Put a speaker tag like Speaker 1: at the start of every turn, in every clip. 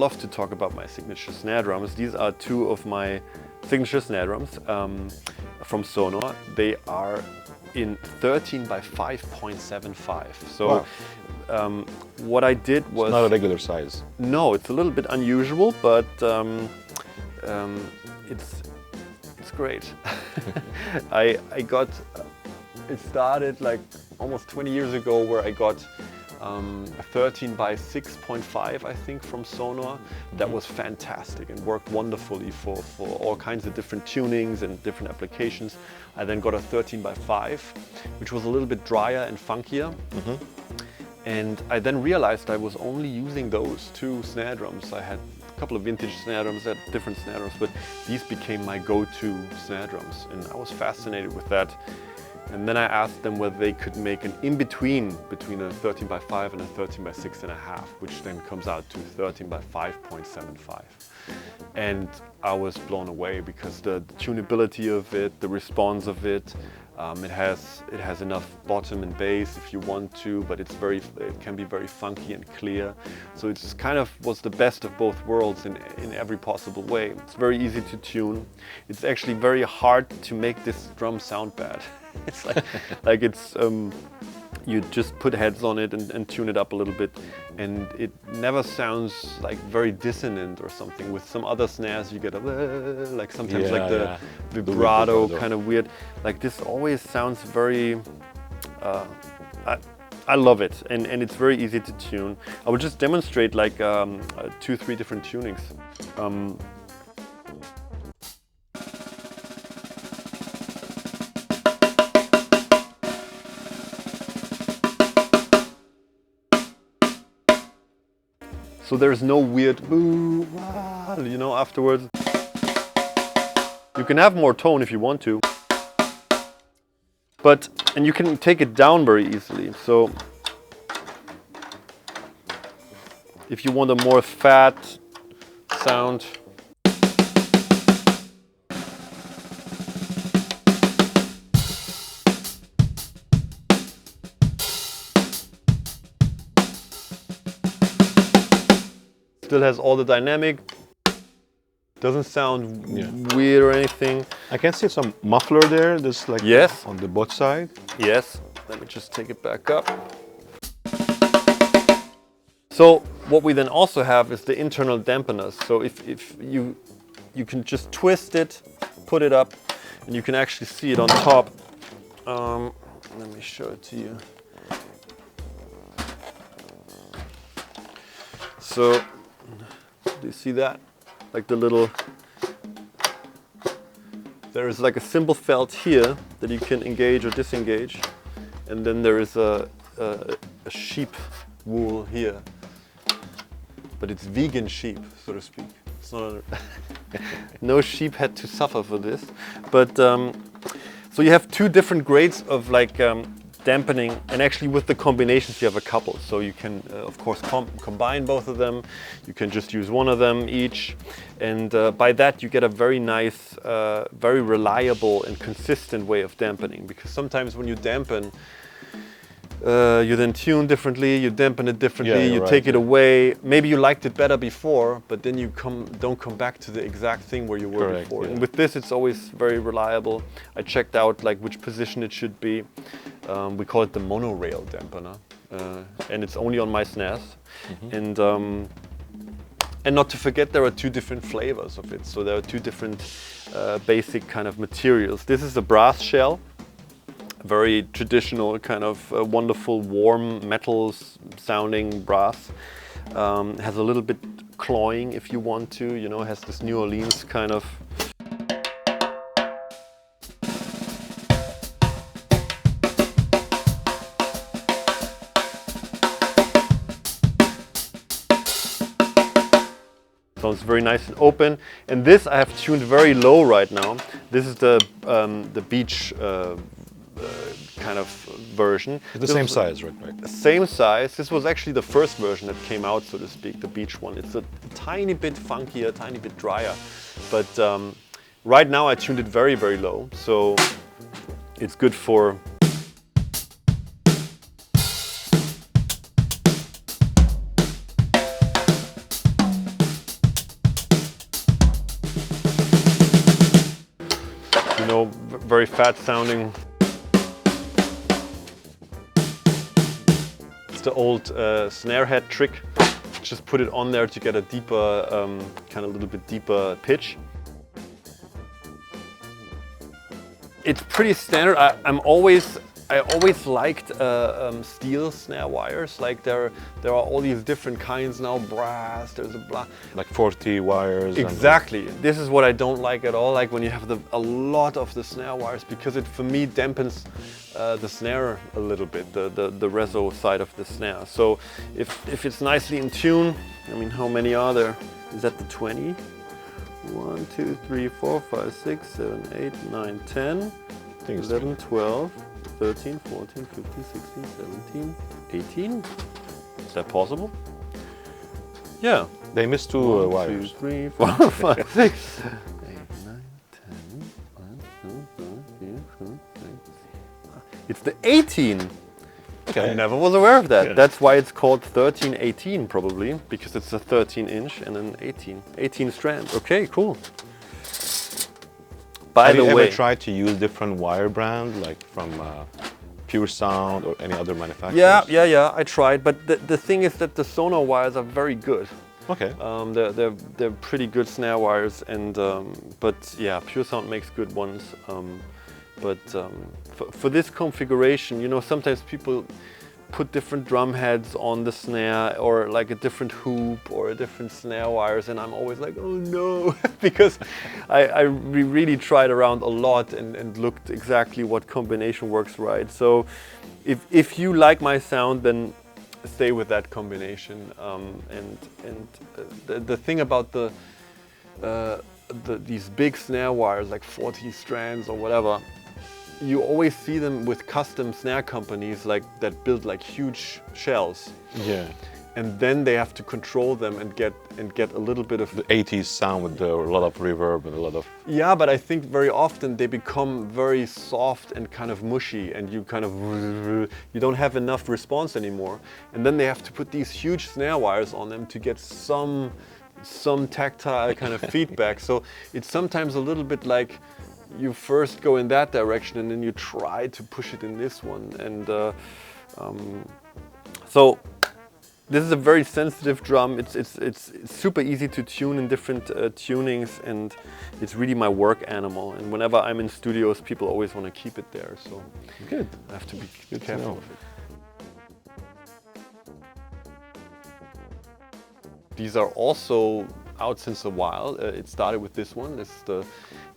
Speaker 1: love to talk about my signature snare drums. These are two of my signature snare drums from Sonor. They are in 13 by 5.75. So wow. What I did was...
Speaker 2: It's not a regular size.
Speaker 1: No, it's a little bit unusual, but it's great. I got... It started like almost 20 years ago where I got a 13 by 6.5, I think, from Sonor. That was fantastic and worked wonderfully for all kinds of different tunings and different applications. I then got a 13 by 5, which was a little bit drier and funkier. And I then realized I was only using those two snare drums. I had a couple of vintage snare drums, I had different snare drums, but these became my go-to snare drums. And I was fascinated with that. And then I asked them whether they could make an in-between between a 13 by 5 and a 13 by 6.5, which then comes out to 13 by 5.75. And I was blown away because the tunability of it, the response of it, it has enough bottom and bass if you want to, but it can be very funky and clear. So it's kind of was the best of both worlds in every possible way. It's very easy to tune. It's actually very hard to make this drum sound bad. It's like it's you just put heads on it and tune it up a little bit, and it never sounds like very dissonant or something. With some other snares you get a like sometimes like the vibrato kind of weird. Like this always sounds very I love it, and it's very easy to tune. I will just demonstrate like 2-3 different tunings. So there's no weird boo, you know, afterwards. You can have more tone if you want to, and you can take it down very easily. So if you want a more fat sound, still has all the dynamic, doesn't sound weird or anything.
Speaker 2: I can see some muffler there, there's like on the both side.
Speaker 1: Yes, let me just take it back up. So what we then also have is the internal dampeners. So if you can just twist it, put it up, and you can actually see it on top. Let me show it to you. So, do you see that? Like the little, there is like a cymbal felt here that you can engage or disengage, and then there is a sheep wool here, but it's vegan sheep, so to speak. It's not no sheep had to suffer for this, but so you have two different grades of like dampening, and actually with the combinations you have a couple, so you can of course combine both of them. You can just use one of them each, and by that you get a very nice, very reliable and consistent way of dampening, because sometimes when you dampen, you then tune differently, you dampen it differently, you take it away. Maybe you liked it better before, but then you don't come back to the exact thing where you were before. And with this, it's always very reliable. I checked out like which position it should be. We call it the monorail dampener, and it's only on my snares. And not to forget, there are two different flavors of it. So there are two different basic kind of materials. This is a brass shell. Very traditional, kind of wonderful, warm, metal sounding brass. Has a little bit clawing if you want to, you know, has this New Orleans kind of. Sounds very nice and open. And this I have tuned very low right now. This is the beach kind of version.
Speaker 2: It's the same size, right?
Speaker 1: Same size. This was actually the first version that came out, so to speak, the beach one. It's a tiny bit funkier, a tiny bit drier. But right now I tuned it very, very low. So it's good for know, very fat sounding. It's the old snare head trick. Just put it on there to get a deeper, kind of a little bit deeper pitch. It's pretty standard. I always liked steel snare wires. Like there are all these different kinds now. Brass. There's a black.
Speaker 2: Like 40 wires.
Speaker 1: Exactly. This is what I don't like at all. Like when you have a lot of the snare wires, because it for me dampens the snare a little bit, the reso side of the snare. So if it's nicely in tune, I mean, how many are there? Is that the 20? 1, 2, 3, 4, 5, 6, 7, 8, 9, 10, 11, 12, 13, 14, 15, 16, 17, 18. Is that possible? Yeah.
Speaker 2: They missed two
Speaker 1: 1,
Speaker 2: wires.
Speaker 1: 2, 3, 4, 5, 6, 8, 9, 10, 11, 12, 13, 14, 15. It's the 18.
Speaker 2: Okay.
Speaker 1: I never was aware of that.
Speaker 2: Yeah.
Speaker 1: That's why it's called 1318 probably, because it's a 13-inch and an 18 strands. Okay, cool. By
Speaker 2: Have
Speaker 1: the
Speaker 2: you
Speaker 1: way,
Speaker 2: ever tried to use different wire brand, like from Pure Sound or any other manufacturers?
Speaker 1: yeah, I tried, but the thing is that the Sonor wires are very good.
Speaker 2: Okay.
Speaker 1: They're pretty good snare wires, and but yeah, Pure Sound makes good ones. For this configuration, you know, sometimes people put different drum heads on the snare, or like a different hoop or a different snare wires, and I'm always like, oh no, because we really tried around a lot and looked exactly what combination works right. So if you like my sound, then stay with that combination. The thing about these big snare wires, like 40 strands or whatever, you always see them with custom snare companies like that build like huge shells.
Speaker 2: Yeah.
Speaker 1: And then they have to control them and get a little bit of
Speaker 2: The 80s sound with a lot of reverb and a lot of...
Speaker 1: Yeah, but I think very often they become very soft and kind of mushy, and you kind of, you don't have enough response anymore. And then they have to put these huge snare wires on them to get some tactile kind of feedback. So it's sometimes a little bit like you first go in that direction and then you try to push it in this one. And so this is a very sensitive drum. It's super easy to tune in different tunings, and it's really my work animal. And whenever I'm in studios, people always want to keep it there. So
Speaker 2: Good.
Speaker 1: I have to be
Speaker 2: Good to
Speaker 1: careful
Speaker 2: know.
Speaker 1: of it. These are also out since a while. It started with this one. This is the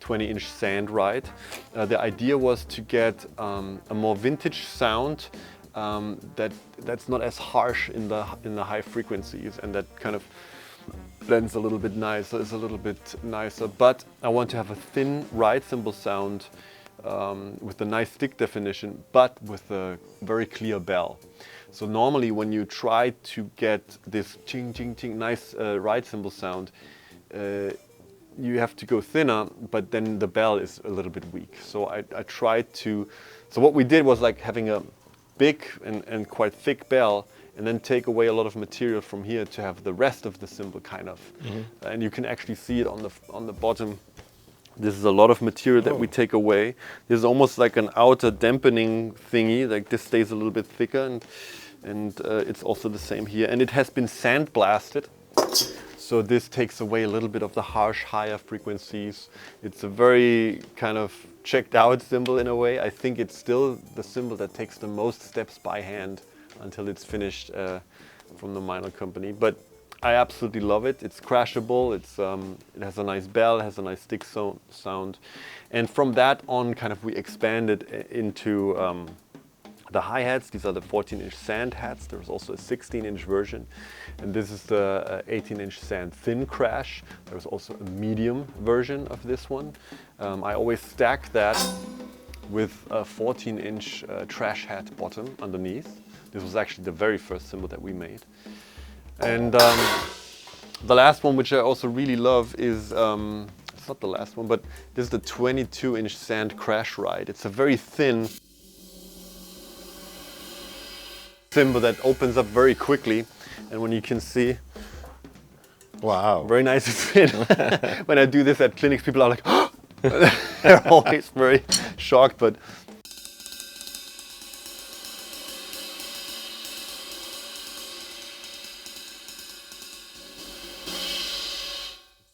Speaker 1: 20-inch sand ride. The idea was to get a more vintage sound that's not as harsh in the high frequencies, and that kind of blends a little bit nicer, is a little bit nicer. But I want to have a thin ride cymbal sound with a nice stick definition, but with a very clear bell. So normally when you try to get this ching ching ching nice ride cymbal sound, you have to go thinner, but then the bell is a little bit weak. So I tried to, so what we did was like having a big and quite thick bell, and then take away a lot of material from here to have the rest of the cymbal kind of. Mm-hmm. And you can actually see it on the bottom. This is a lot of material that we take away. This is almost like an outer dampening thingy, like this stays a little bit thicker, and it's also the same here. And it has been sandblasted, so this takes away a little bit of the harsh higher frequencies. It's a very kind of checked out cymbal in a way. I think it's still the cymbal that takes the most steps by hand until it's finished from the MEINL company. But I absolutely love it. It's crashable. It has a nice bell, it has a nice stick sound. And from that on, kind of we expanded into the hi-hats. These are the 14-inch sand hats. There's also a 16-inch version. And this is the 18-inch sand thin crash. There's also a medium version of this one. I always stack that with a 14-inch trash hat bottom underneath. This was actually the very first cymbal that we made. And the last one, which I also really love, is, it's not the last one, but this is the 22-inch sand crash ride. It's a very thin cymbal that opens up very quickly. And when you can see,
Speaker 2: wow,
Speaker 1: very nice to fit. When I do this at clinics, people are like, oh! they're always very shocked, but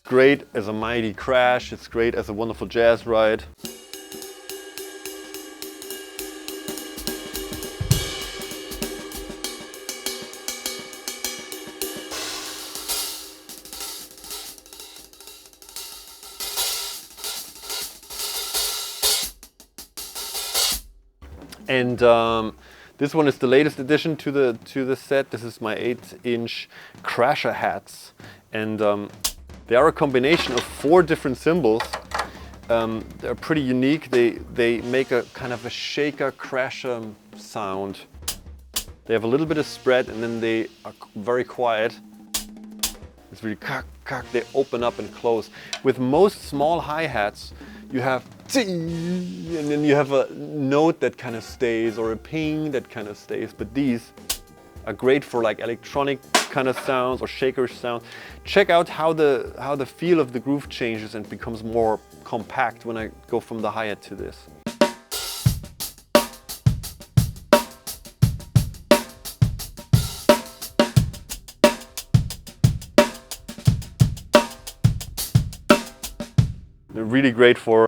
Speaker 1: great as a mighty crash, it's great as a wonderful jazz ride. And this one is the latest addition to the set. This is my 8-inch crasher hats, and they are a combination of 4 different cymbals. They're pretty unique. They make a kind of a shaker crasher sound. They have a little bit of spread, and then they are very quiet. It's really cock, cock. They open up and close. With most small hi-hats, you have and then you have a note that kind of stays, or a ping that kind of stays. But these are great for like electronic kind of sounds or shakerish sound. Check out how the feel of the groove changes and becomes more compact when I go from the hi-hat to this. They're really great for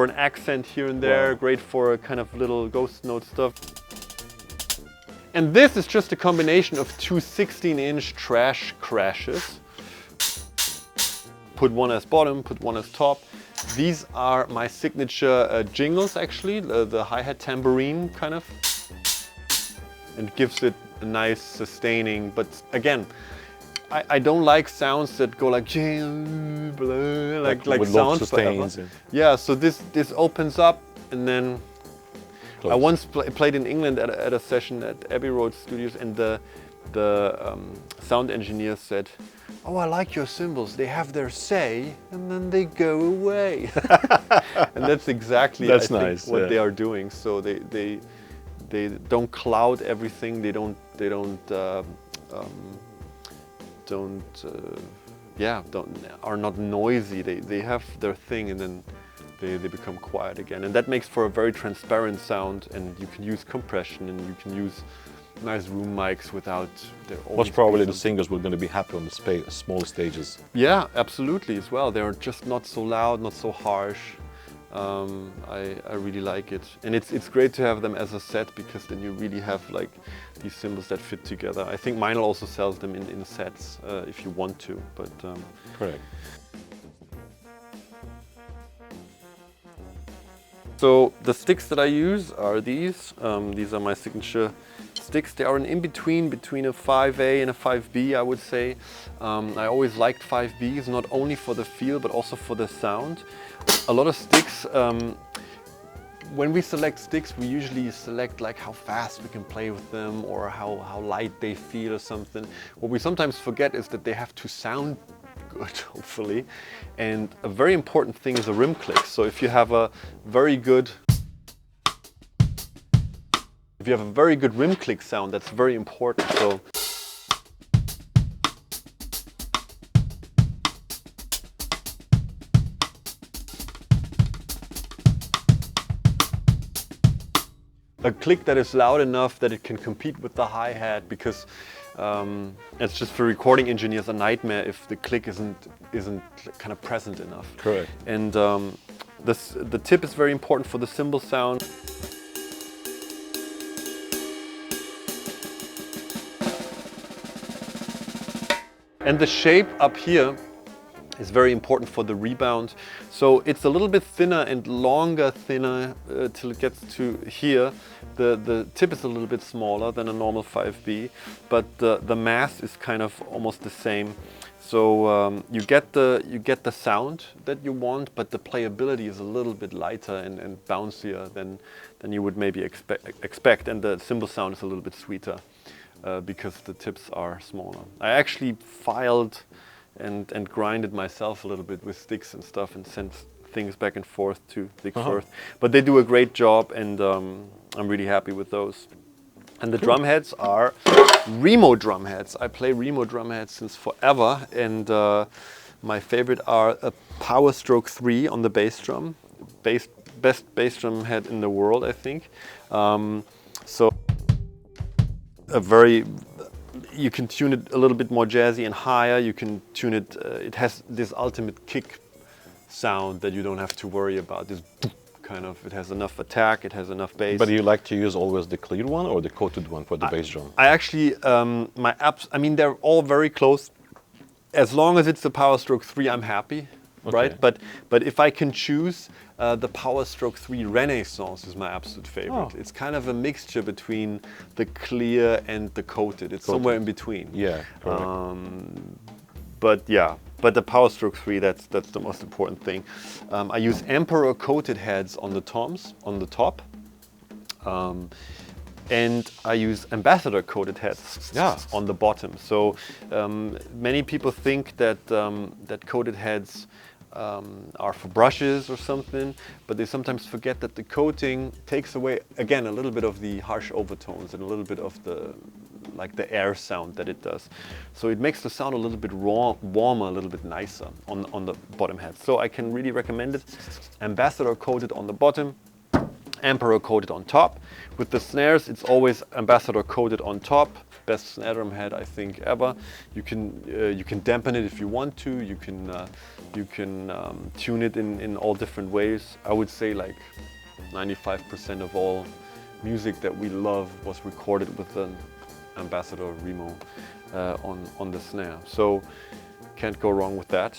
Speaker 1: an accent here and there, wow. Great for a kind of little ghost note stuff. And this is just a combination of 2 16-inch trash crashes. Put one as bottom, put one as top. These are my signature jingles actually, the hi-hat tambourine kind of. And gives it a nice sustaining, but again, I don't like sounds that go like sound
Speaker 2: sustains.
Speaker 1: Yeah, so this opens up and then close. I once played in England at a session at Abbey Road Studios, and the sound engineer said, "Oh, I like your cymbals. They have their say and then they go away." And that's exactly I think what they are doing. So they don't cloud everything. They are not noisy. They have their thing, and then they become quiet again. And that makes for a very transparent sound, and you can use compression, and you can use nice room mics without their own.
Speaker 2: Most probably the singers were going to be happy on the small stages.
Speaker 1: Yeah, absolutely as well. They're just not so loud, not so harsh. I really like it, and it's great to have them as a set, because then you really have like these cymbals that fit together. I think MEINL also sells them in sets if you want to, but
Speaker 2: correct.
Speaker 1: So the sticks that I use are these. These are my signature sticks. They are an in-between between a 5A and a 5B, I would say. I always liked 5Bs, not only for the feel but also for the sound. A lot of sticks, when we select sticks, we usually select like how fast we can play with them, or how light they feel or something. What we sometimes forget is that they have to sound good, hopefully. And a very important thing is a rim click. So if you have a very good rim click sound, that's very important. So a click that is loud enough that it can compete with the hi-hat, because it's just for recording engineers a nightmare if the click isn't kind of present enough.
Speaker 2: Correct.
Speaker 1: And the tip is very important for the cymbal sound. And the shape up here is very important for the rebound. So it's a little bit thinner and longer, till it gets to here. The tip is a little bit smaller than a normal 5B, but the mass is kind of almost the same. So you get the sound that you want, but the playability is a little bit lighter and bouncier than you would maybe expect, and the cymbal sound is a little bit sweeter because the tips are smaller. I actually filed and grinded myself a little bit with sticks and stuff and sent things back and forth to Vic Firth. But they do a great job, and I'm really happy with those. And the drum heads are Remo drum heads. I play Remo drum heads since forever, and my favorite are a Power Stroke 3 on the bass drum. Best bass drum head in the world, I think. So you can tune it a little bit more jazzy and higher. You can tune it, it has this ultimate kick sound that you don't have to worry about. This kind of, it has enough attack, it has enough bass.
Speaker 2: But you like to use always the clear one or the coated one for the bass drum?
Speaker 1: I actually, I mean, they're all very close. As long as it's the Power Stroke 3, I'm happy,
Speaker 2: Okay.
Speaker 1: right? But if I can choose, the Power Stroke 3 Renaissance is my absolute favorite.
Speaker 2: Oh.
Speaker 1: It's kind of a mixture between the clear and the coated. It's somewhere in between.
Speaker 2: Yeah, correct.
Speaker 1: But the Power Stroke 3, that's the most important thing. I use Emperor coated heads on the toms, on the top. And I use Ambassador coated heads on the bottom. So many people think that that coated heads are for brushes or something, but they sometimes forget that the coating takes away, again, a little bit of the harsh overtones and a little bit of the air sound that it does. So it makes the sound a little bit warmer, a little bit nicer on the bottom head. So I can really recommend it. Ambassador coated on the bottom, Emperor coated on top. With the snares, it's always Ambassador coated on top. Best snare drum head I think ever. You can dampen it if you want to. You can tune it in all different ways. I would say like 95% of all music that we love was recorded with an Ambassador Remo on the snare. So can't go wrong with that.